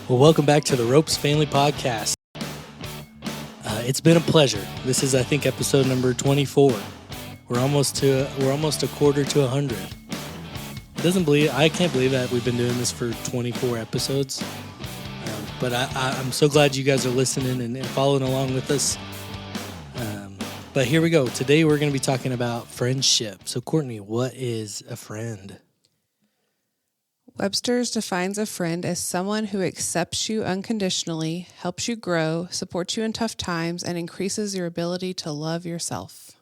Well, welcome back to the Ropes Family Podcast. It's been a pleasure. This is, I think, episode number 24. We're almost a quarter to 100. I can't believe that we've been doing this for 24 episodes. But I'm so glad you guys are listening and following along with us. But here we go. Today we're going to be talking about friendship. So, Courtney, what is a friend? Webster's defines a friend as someone who accepts you unconditionally, helps you grow, supports you in tough times, and increases your ability to love yourself.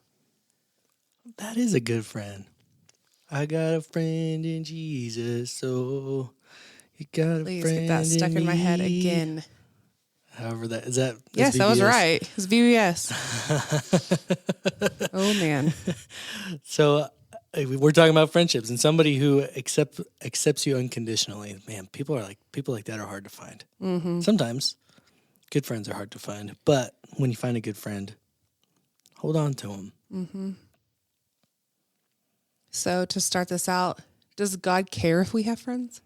That is a good friend. I got a friend in Jesus, so you got a Please friend get that stuck in my head again. However, that's Yes, VBS. that was right. It was VBS. Oh, man. So we're talking about friendships and somebody who accepts you unconditionally. Man, people like that are hard to find. Mm-hmm. Sometimes good friends are hard to find, but when you find a good friend, hold on to them. Mm-hmm. So to start this out, does God care if we have friends?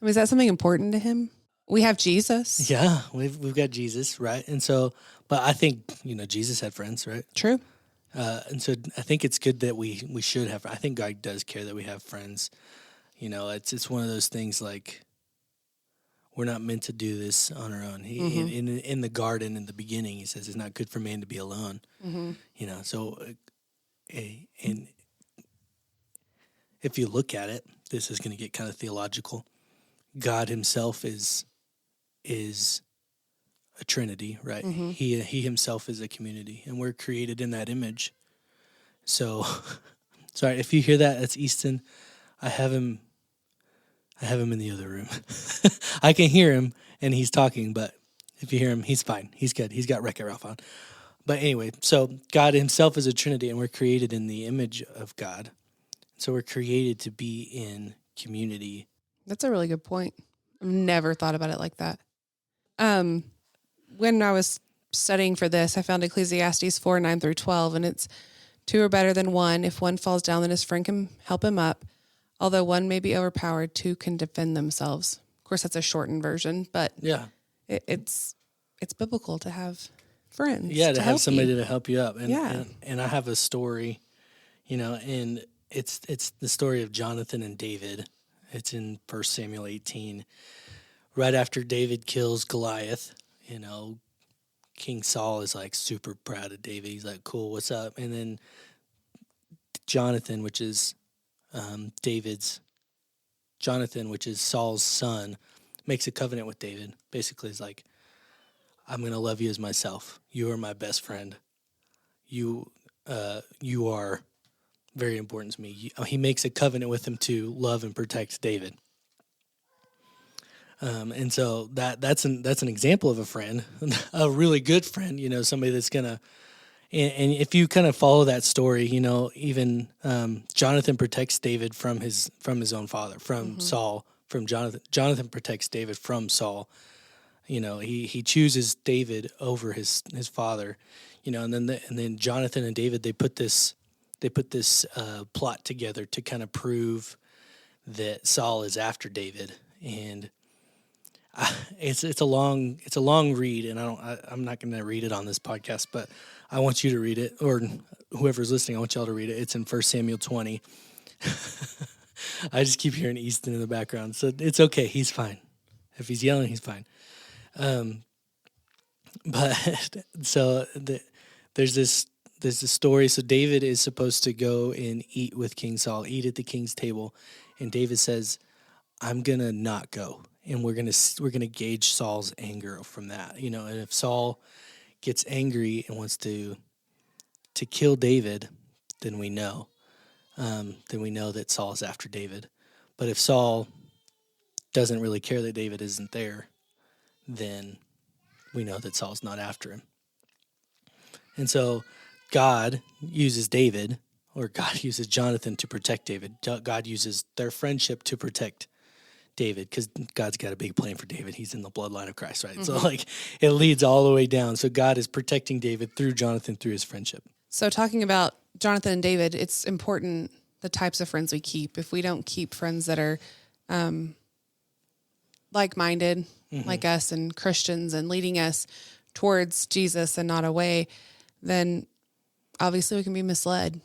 I mean, is that something important to him? We have Jesus. Yeah, we've got Jesus, right? And so, but I think, Jesus had friends, right? True. And so I think it's good that we should have. I think God does care that we have friends. It's one of those things like we're not meant to do this on our own. In the garden in the beginning, he says it's not good for man to be alone. Mm-hmm. And if you look at it, this is going to get kind of theological. God himself is a trinity, right? Mm-hmm. He himself is a community, and we're created in that image. So, sorry if you hear that. That's Easton. I have him in the other room. I can hear him, and he's talking. But if you hear him, he's fine. He's good. He's got Wreck-It Ralph on. But anyway, so God himself is a trinity, and we're created in the image of God. So we're created to be in community. That's a really good point. I've never thought about it like that. When I was studying for this, I found Ecclesiastes 4:9-12, and it's 2 are better than 1. If one falls down, then his friend can help him up. Although one may be overpowered, 2 can defend themselves. Of course, that's a shortened version, but Yeah, it's biblical to have friends. yeah, to have somebody you. to help you up. And, Yeah. and I have a story, and it's the story of Jonathan and David. It's in 1 Samuel 18. Right after David kills Goliath, King Saul is like super proud of David. He's like, cool, what's up? And then Jonathan, which is Saul's son, makes a covenant with David. Basically, it's like, I'm going to love you as myself. You are my best friend. You are very important to me. He makes a covenant with him to love and protect David. And so that's an example of a friend, a really good friend, somebody that's gonna, and if you kind of follow that story, even Jonathan protects David from his own father, from Saul, from Jonathan protects David from Saul. He chooses David over his father, and then Jonathan and David, they put this plot together to kind of prove that Saul is after David. And it's a long read, and I'm not going to read it on this podcast, but I want you to read it, or whoever's listening, I want y'all to read it. It's in 1 Samuel 20. I just keep hearing Easton in the background, so it's okay. He's fine. If he's yelling, he's fine. But so there's this story. So David is supposed to go and eat with King Saul, eat at the king's table, and David says, "I'm gonna not go." And we're gonna gauge Saul's anger from that, and if Saul gets angry and wants to kill David, then we know that Saul is after David. But if Saul doesn't really care that David isn't there, then we know that Saul's not after him. And so God uses Jonathan to protect David. God uses their friendship to protect David, because God's got a big plan for David. He's in the bloodline of Christ, right? Mm-hmm. So it leads all the way down. So God is protecting David through Jonathan, through his friendship. So talking about Jonathan and David, it's important the types of friends we keep. If we don't keep friends that are like-minded, like us, and Christians, and leading us towards Jesus and not away, then obviously we can be misled.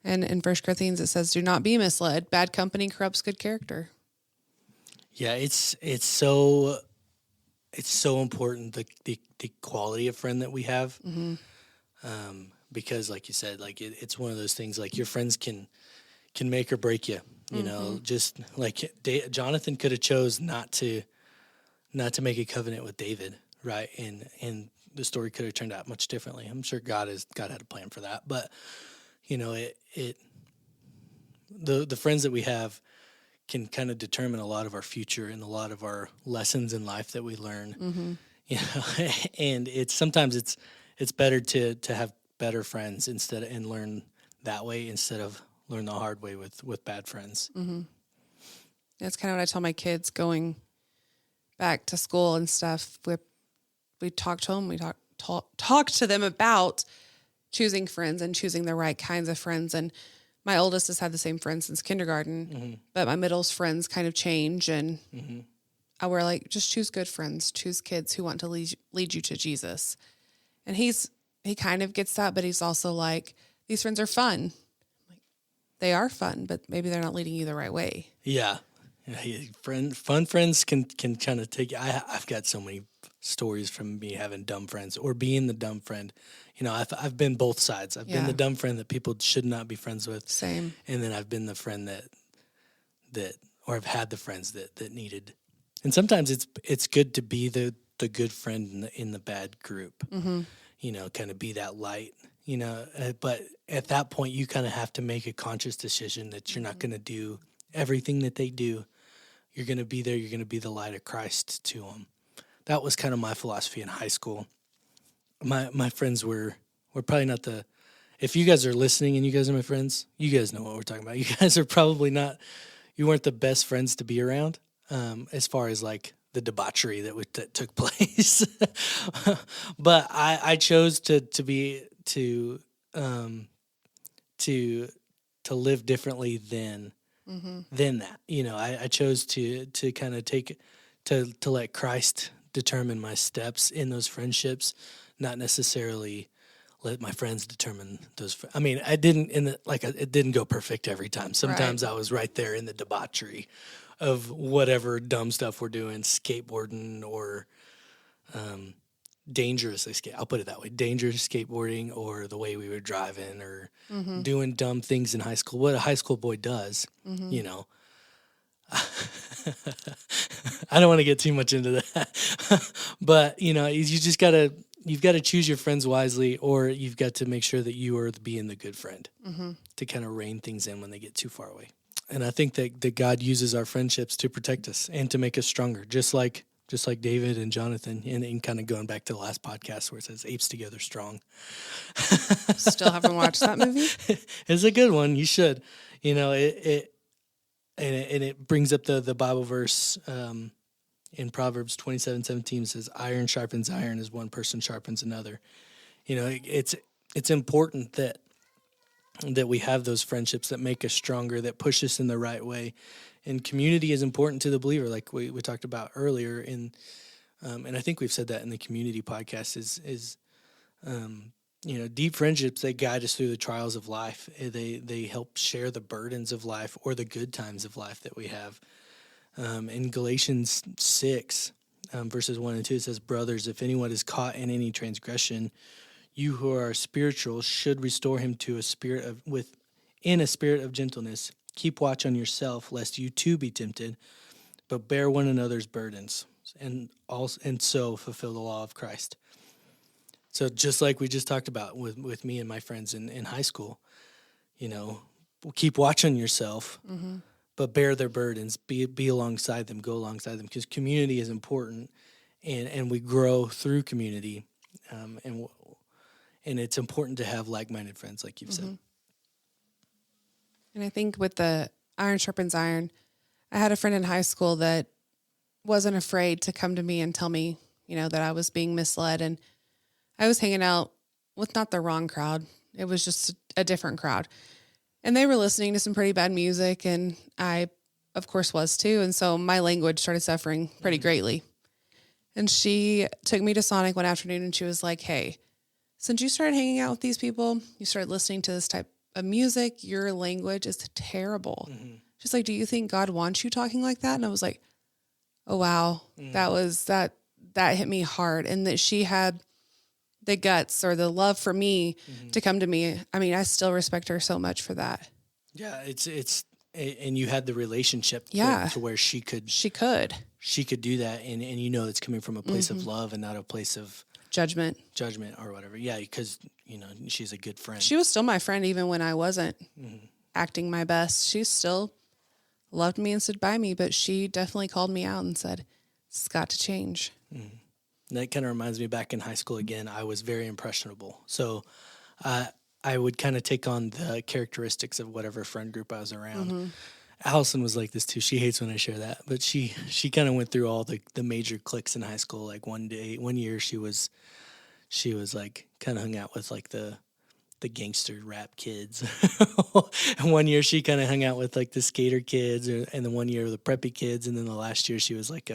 And in 1 Corinthians, it says, do not be misled. Bad company corrupts good character. Yeah, it's so important, the quality of friend that we have. Because like you said, like it's one of those things, like your friends can make or break you, you know, just like Jonathan could have chose not to make a covenant with David. Right. And the story could have turned out much differently. I'm sure God had a plan for that, but you know, the friends that we have can kind of determine a lot of our future and a lot of our lessons in life that we learn, you know, and sometimes it's better to have better friends and learn that way instead of learn the hard way with bad friends. That's kind of what I tell my kids going back to school and stuff. We talk to them. We talk to them about choosing friends and choosing the right kinds of friends. And my oldest has had the same friends since kindergarten, but my middle's friends kind of change. And we're like, just choose good friends, choose kids who want to lead you to Jesus. And he kind of gets that, but he's also like, these friends are fun. Like, they are fun, but maybe they're not leading you the right way. Yeah. Fun friends can kind of take. I've got so many stories from me having dumb friends or being the dumb friend. You know, I've been both sides. I've been the dumb friend that people should not be friends with. Same. And then I've been the friend that or I've had the friends that needed. And sometimes it's good to be the good friend in the bad group. You know, kind of be that light. You know, but at that point, you kind of have to make a conscious decision that you're not going to do everything that they do. You're going to be there. You're going to be the light of Christ to them. That was kind of my philosophy in high school. My friends were probably not the. If you guys are listening and you guys are my friends, you guys know what we're talking about. You guys are probably not. You weren't the best friends to be around, as far as like the debauchery that took place. But I chose to live differently than that. You know, I chose to kind of to let Christ determine my steps in those friendships, not necessarily let my friends determine those. I mean, it didn't go perfect every time. Sometimes I was right there in the debauchery of whatever dumb stuff we're doing, skateboarding or dangerous I'll put it that way, dangerous skateboarding, or the way we were driving or doing dumb things in high school. What a high school boy does, you know. I don't want to get too much into that, but you know, you've got to choose your friends wisely, or you've got to make sure that you are being the good friend to kind of rein things in when they get too far away. And I think that God uses our friendships to protect us and to make us stronger, just like David and Jonathan, and kind of going back to the last podcast where it says apes together strong. Still haven't watched that movie? It's a good one. You should. You know, it brings up the Bible verse in Proverbs 27:17 says, "Iron sharpens iron as one person sharpens another." You know, it's important that we have those friendships that make us stronger, that push us in the right way. And community is important to the believer, like we talked about earlier. And I think we've said that in the community podcast is you know, deep friendships, they guide us through the trials of life. They help share the burdens of life or the good times of life that we have. In Galatians 6, verses 1 and 2, it says, "Brothers, if anyone is caught in any transgression, you who are spiritual should restore him to in a spirit of gentleness. Keep watch on yourself, lest you too be tempted, but bear one another's burdens, and so fulfill the law of Christ." So just like we just talked about with me and my friends in high school, you know, keep watch on yourself, but bear their burdens, be alongside them, go alongside them, because community is important, and we grow through community, and it's important to have like-minded friends, like you've said. And I think with the iron sharpens iron, I had a friend in high school that wasn't afraid to come to me and tell me, you know, that I was being misled. And I was hanging out with not the wrong crowd. It was just a different crowd. And they were listening to some pretty bad music. And I of course, was too. And so my language started suffering pretty greatly. And she took me to Sonic one afternoon and she was like, hey, since you started hanging out with these people, you started listening to this type of music, your language is terrible. She's like, do you think God wants you talking like that? And I was like, oh, wow, that hit me hard. And that she had the guts or the love for me to come to me. I mean, I still respect her so much for that. Yeah, and you had the relationship to where she could do that. And you know, it's coming from a place of love and not a place of judgment or whatever. Yeah. Because, you know, she's a good friend. She was still my friend, even when I wasn't acting my best. She still loved me and stood by me, but she definitely called me out and said, it's got to change. That kind of reminds me back in high school again, I was very impressionable. So I would kind of take on the characteristics of whatever friend group I was around. Allison was like this too. She hates when I share that, but she kind of went through all the major cliques in high school. Like one year she was like kind of hung out with like the gangster rap kids. And one year she kind of hung out with like the skater kids, and then one year the preppy kids. And then the last year she was like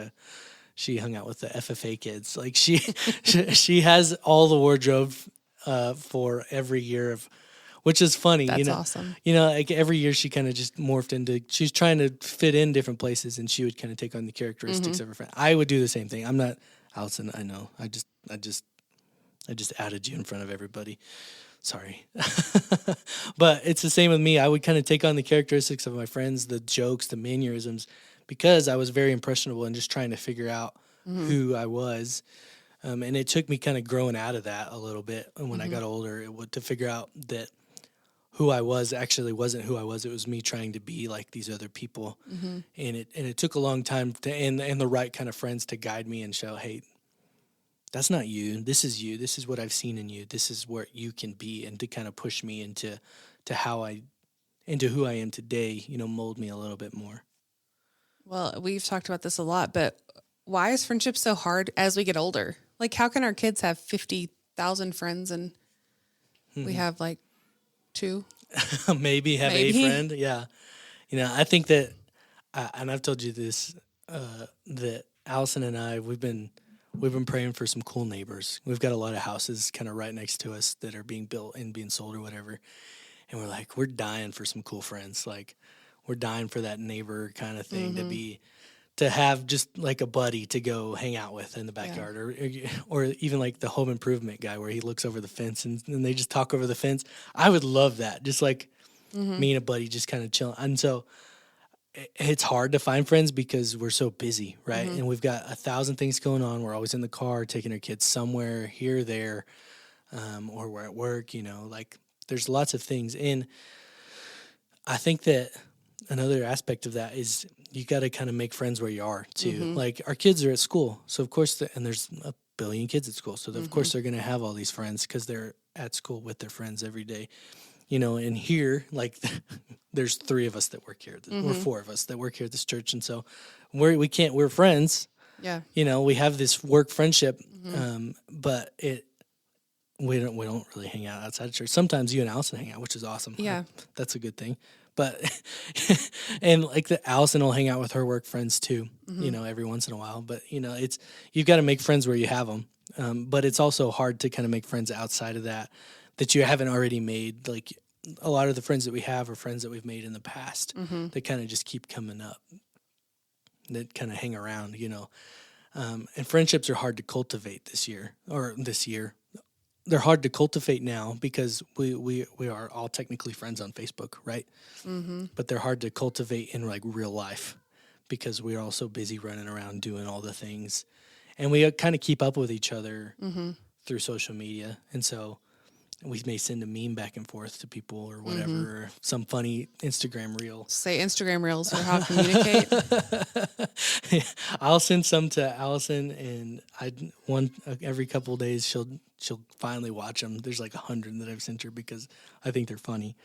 she hung out with the FFA kids. Like she has all the wardrobe for every year of, which is funny. That's you know, awesome. You know, like every year she kind of just morphed into, she's trying to fit in different places, and she would kind of take on the characteristics of her friend. I would do the same thing. I'm not Allison. I know. I just added you in front of everybody. Sorry. But it's the same with me. I would kind of take on the characteristics of my friends, the jokes, the mannerisms, because I was very impressionable and just trying to figure out who I was. And it took me kind of growing out of that a little bit. And when I got older, to figure out that who I was actually wasn't who I was. It was me trying to be like these other people. And it took a long time and the right kind of friends to guide me and show, hey, that's not you. This is you. This is what I've seen in you. This is where you can be, and to kind of push me into who I am today, you know, mold me a little bit more. Well, we've talked about this a lot, but why is friendship so hard as we get older? Like, how can our kids have 50,000 friends and we have like 2? Maybe have a friend. Yeah. You know, I think that, and I've told you this, that Allison and I, we've been praying for some cool neighbors. We've got a lot of houses kind of right next to us that are being built and being sold or whatever. And we're like, we're dying for some cool friends. Like, we're dying for that neighbor kind of thing to have just like a buddy to go hang out with in the backyard, or even like the home improvement guy where he looks over the fence and they just talk over the fence. I would love that. Just like me and a buddy just kind of chilling. And so it's hard to find friends because we're so busy, right? And we've got 1,000 things going on. We're always in the car, taking our kids somewhere, here, there, or we're at work, you know, like there's lots of things. And I think that another aspect of that is you got to kind of make friends where you are too. Like our kids are at school. So of course, and there's a billion kids at school. So of course they're going to have all these friends because they're at school with their friends every day. You know, and here, like, there's 3 of us that work here. We're 4 of us that work here at this church. And so we're friends. Yeah. You know, we have this work friendship, but we don't really hang out outside of church. Sometimes you and Allison hang out, which is awesome. Yeah. That's a good thing. But, and like Allison will hang out with her work friends too, you know, every once in a while. But, you know, you've got to make friends where you have them. But it's also hard to kind of make friends outside of that you haven't already made. Like a lot of the friends that we have are friends that we've made in the past that kind of just keep coming up, that kind of hang around, you know. And friendships are hard to cultivate this year. They're hard to cultivate now because we are all technically friends on Facebook, right? But they're hard to cultivate in like real life because we're all so busy running around doing all the things. And we kind of keep up with each other through social media. And so we may send a meme back and forth to people or whatever, or some funny Instagram reel. Say Instagram reels or how to communicate. I'll send some to Allison, and every couple of days she'll finally watch them. There's like 100 that I've sent her because I think they're funny.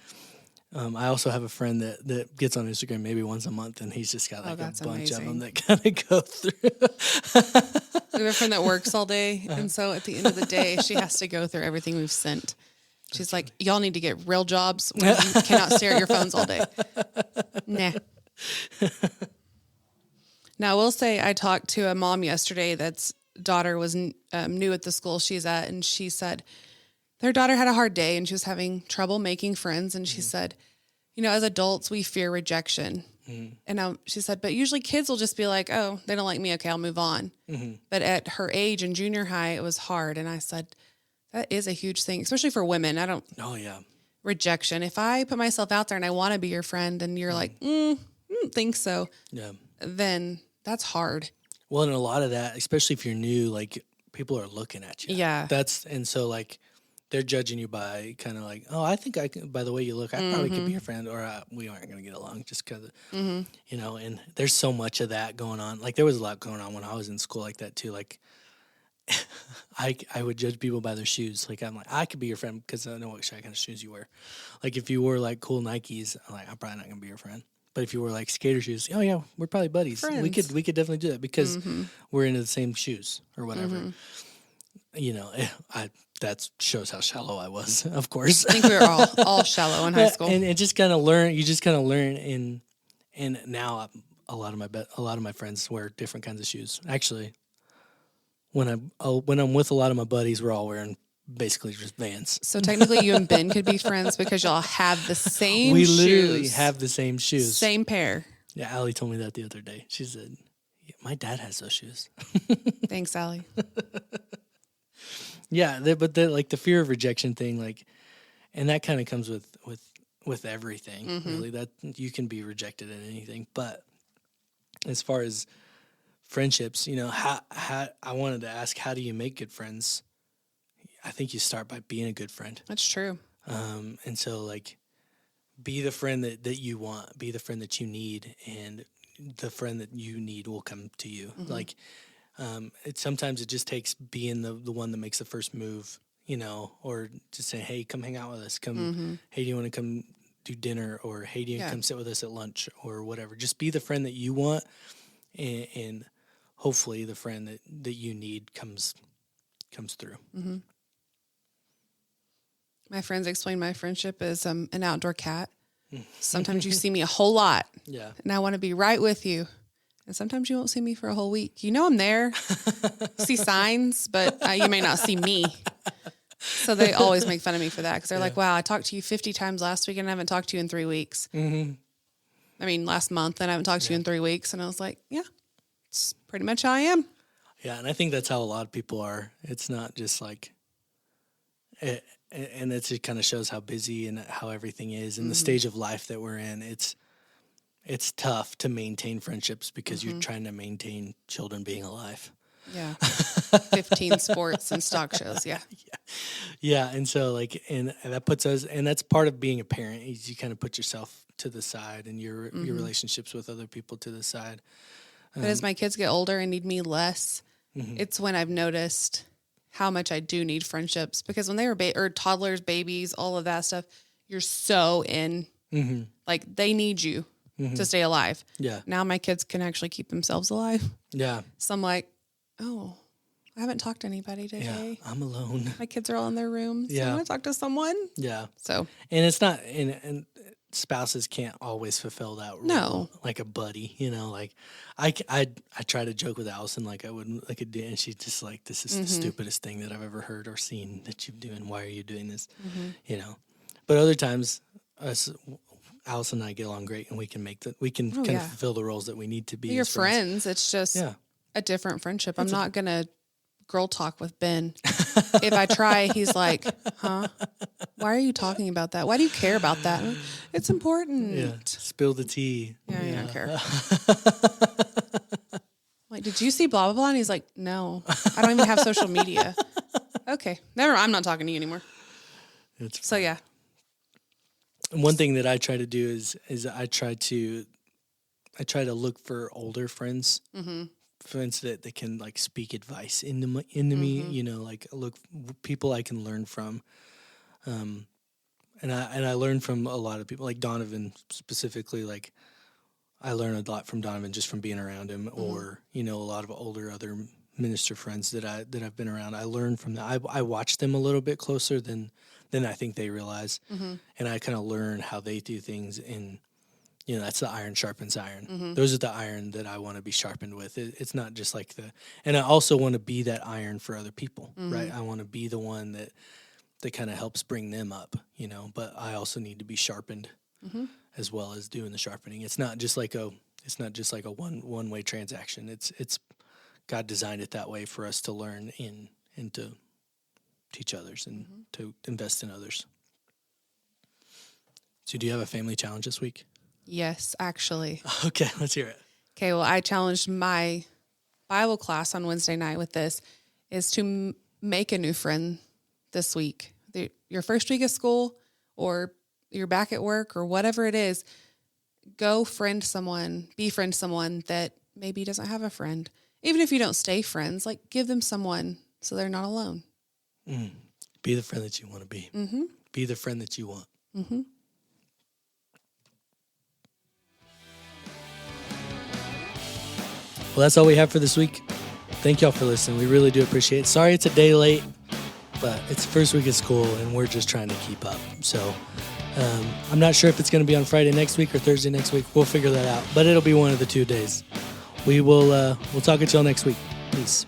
I also have a friend that gets on Instagram maybe once a month, and he's just got like a bunch of them that kind of go through. We have a friend that works all day, and so at the end of the day, she has to go through everything we've sent. She's like, y'all need to get real jobs when you cannot stare at your phones all day. Nah. Now, I will say I talked to a mom yesterday that's daughter was new at the school she's at, and she said their daughter had a hard day and she was having trouble making friends. And she said, as adults, we fear rejection. And she said, but usually kids will just be like, oh, they don't like me. Okay, I'll move on. But at her age in junior high, it was hard. And I said, that is a huge thing, especially for women. Oh, yeah. Rejection. If I put myself out there and I want to be your friend and you're like, I don't think so. Yeah. Then that's hard. Well, and a lot of that, especially if you're new, like people are looking at you. Yeah. And so like they're judging you by kind of like, oh, I think I can, by the way you look, I probably could be your friend, or we aren't going to get along just because, and there's so much of that going on. Like there was a lot going on when I was in school like that too. Like I would judge people by their shoes. Like I'm like, I could be your friend because I know what kind of shoes you wear. Like if you wore like cool Nikes, I'm like, I'm probably not going to be your friend. But if you wore like skater shoes, oh yeah, we're probably buddies. Friends. We could definitely do that because we're into the same shoes or whatever. That shows how shallow I was, of course. I think we were all shallow in high school. And just kind of learn. You just kind of learn. And now a lot of my friends wear different kinds of shoes. Actually, when I'm with a lot of my buddies, we're all wearing basically just Vans. So technically, you and Ben could be friends because y'all have the same. We shoes. literally have the same shoes, same pair. Yeah, Allie told me that the other day. She said, yeah, "My dad has those shoes." Thanks, Allie. Yeah, but like the fear of rejection thing, like, and that kind of comes with everything. Really, that you can be rejected in anything. But as far as friendships, how I wanted to ask, how do you make good friends? I think you start by being a good friend. That's true. And so like, be the friend that you want, be the friend that you need, and the friend that you need will come to you. Like. Sometimes it just takes being the one that makes the first move, or just saying, hey, come hang out with us. Come, hey, do you want to come do dinner? Or, hey, do you come sit with us at lunch or whatever? Just be the friend that you want, and hopefully the friend that you need comes through. My friends explain my friendship as an outdoor cat. Sometimes you see me a whole lot. Yeah. And I want to be right with you. And sometimes you won't see me for a whole week. I'm there. See signs, but you may not see me. So they always make fun of me for that because they're like, wow, I talked to you 50 times last week and I haven't talked to you in 3 weeks. I mean, last month and I haven't talked to you in 3 weeks. And I was like, yeah, it's pretty much how I am. Yeah, and I think that's how a lot of people are. It's not just like, and it just kind of shows how busy and how everything is in the stage of life that we're in. It's tough to maintain friendships because you're trying to maintain children being alive. Yeah. 15 sports and stock shows. Yeah. Yeah. And so like, and that puts us, and that's part of being a parent is you kind of put yourself to the side and your relationships with other people to the side. But as my kids get older and need me less, it's when I've noticed how much I do need friendships because when they were or toddlers, babies, all of that stuff, you're so in, like they need you. To stay alive. Yeah. Now my kids can actually keep themselves alive. Yeah. So I'm like, oh, I haven't talked to anybody today. Yeah, I'm alone. My kids are all in their rooms. Yeah. I want to talk to someone. Yeah. So. And it's not, and spouses can't always fulfill that role. No. Like a buddy, like I try to joke with Allison like I wouldn't, like a day, and she's just like, this is the stupidest thing that I've ever heard or seen that you're doing. Why are you doing this? But other times Allison and I get along great, and we can kind of fulfill the roles that we need to be. You're friends. It's just a different friendship. I'm not going to girl talk with Ben. If I try, he's like, huh? Why are you talking about that? Why do you care about that? It's important. Yeah. Spill the tea. Yeah, I don't care. Like, did you see blah, blah, blah? And he's like, no, I don't even have social media. Okay. Never mind. I'm not talking to you anymore. So, yeah. One thing that I try to do is I try to look for older friends, friends that can like speak advice into me, like look people I can learn from, and I learn from a lot of people, like Donovan specifically. Like I learn a lot from Donovan just from being around him, or a lot of other minister friends that I've been around. I learn from them. I watch them a little bit closer than I think they realize. And I kind of learn how they do things and, that's the iron sharpens iron. Those are the iron that I want to be sharpened with. It's not just like and I also want to be that iron for other people, right? I want to be the one that kind of helps bring them up, but I also need to be sharpened as well as doing the sharpening. It's not just like a one-way transaction. It's God designed it that way for us to learn and to teach others and to invest in others. So do you have a family challenge this week? Yes, actually. Okay, let's hear it. Okay, well, I challenged my Bible class on Wednesday night with this, is to make a new friend this week. Your first week of school, or you're back at work, or whatever it is, befriend someone that maybe doesn't have a friend. Even if you don't stay friends, give them someone so they're not alone. Be the friend that you want to be. Be the friend that you want. Well, that's all we have for this week. Thank y'all for listening. We really do appreciate it. Sorry it's a day late, but it's the first week of school, and we're just trying to keep up. So I'm not sure if it's going to be on Friday next week or Thursday next week. We'll figure that out, but it'll be one of the 2 days. We'll talk at y'all next week. Peace.